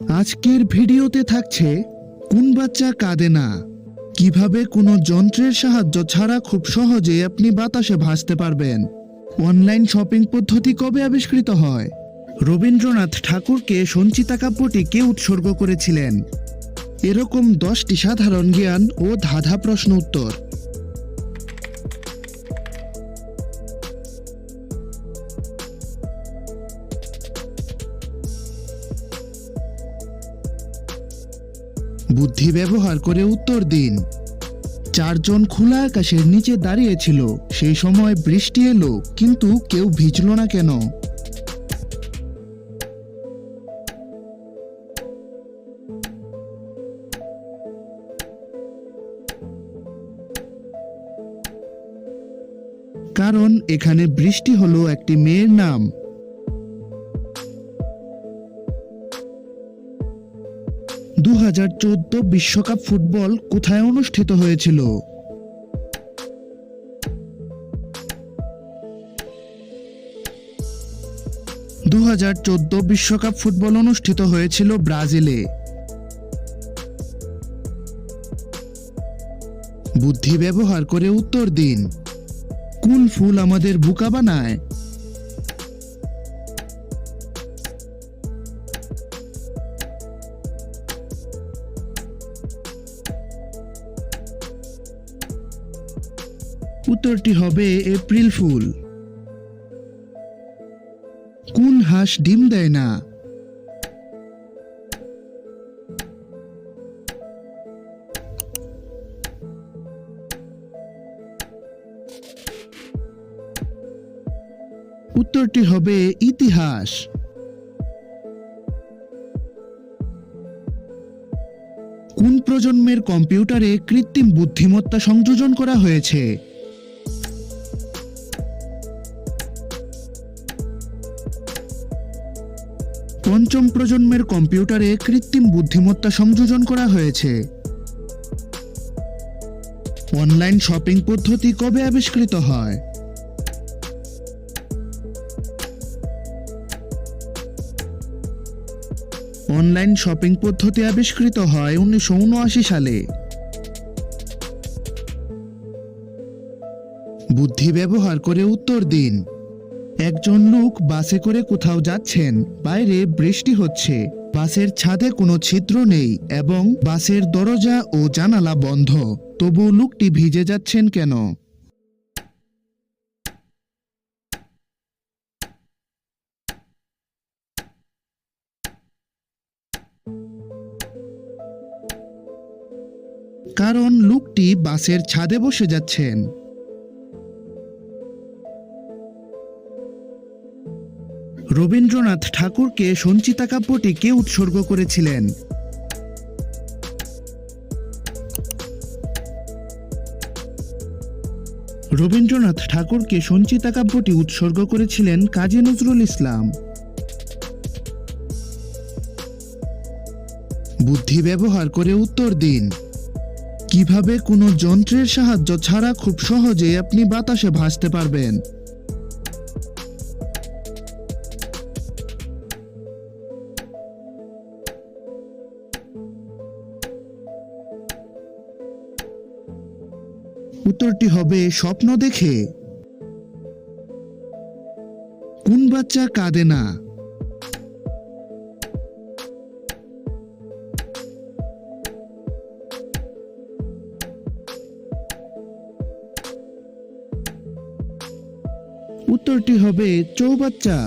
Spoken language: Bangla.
আজকের ভিডিওতে থাকছে কোন বাচ্চা কাঁদে না, কিভাবে কোনো যন্ত্রের সাহায্য ছাড়া খুব সহজে আপনি বাতাসে ভাসতে পারবেন, অনলাইন শপিং পদ্ধতি কবে আবিষ্কৃত হয়, রবীন্দ্রনাথ ঠাকুরকে সঞ্চিতা কাব্যটি কে উৎসর্গ করেছিলেন, এরকম 10টি সাধারণ জ্ঞান ও ধাঁধা প্রশ্ন উত্তর। বুদ্ধি ব্যবহার করে উত্তর দিন। 4 জন খোলা আকাশের নিচে দাঁড়িয়েছিল, সেই সময় বৃষ্টি এলো কিন্তু কেউ ভিজল না কেন? কারণ এখানে বৃষ্টি হলো একটি মেয়ের নাম। 2014 বিশ্বকাপ ফুটবল কোথায় অনুষ্ঠিত হয়েছিল? বিশ্বকাপ ফুটবল অনুষ্ঠিত হয়েছিল ব্রাজিলে। বুদ্ধি ব্যবহার করে উত্তর দিন। কোন ফুল আমাদের বোকা বানায়? উত্তরটি হবে এপ্রিল ফুল। কোন হাঁস ডিম দেয় না? উত্তরটি হবে ইতিহাস। কোন প্রজন্মের কম্পিউটারে কৃত্রিম বুদ্ধিমত্তা সংযোজন করা হয়েছে? পঞ্চম প্রজন্মের কম্পিউটারে কৃত্রিম বুদ্ধিমত্তা সংযোজন করা হয়েছে। অনলাইন শপিং পদ্ধতি কবে আবিষ্কৃত হয়? অনলাইন শপিং পদ্ধতি আবিষ্কৃত হয় 1979 সালে। বুদ্ধি ব্যবহার করে উত্তর দিন। একজন লোক বাসে করে কোথাও যাচ্ছেন, বাইরে বৃষ্টি হচ্ছে, বাসের ছাদে কোনো ছিদ্র নেই এবং বাসের দরজা ও জানালা বন্ধ, তবু লোকটি ভিজে যাচ্ছেন কেন? কারণ লোকটি বাসের ছাদে বসে যাচ্ছেন। রবীন্দ্রনাথ ঠাকুরকে সঞ্চিতা কাব্যটি কে উৎসর্গ করেছিলেন? রবীন্দ্রনাথ ঠাকুরকে সঞ্চিতা কাব্যটি উৎসর্গ করেছিলেন কাজী নজরুল ইসলাম। বুদ্ধি ব্যবহার করে উত্তর দিন। কিভাবে কোনো যন্ত্রের সাহায্য ছাড়া খুব সহজে আপনি বাতাসে ভাসতে পারবেন? উত্তরটি হবে স্বপ্ন দেখে। কোন বাচ্চা কাঁদে না? উত্তরটি হবে চৌবাচ্চা।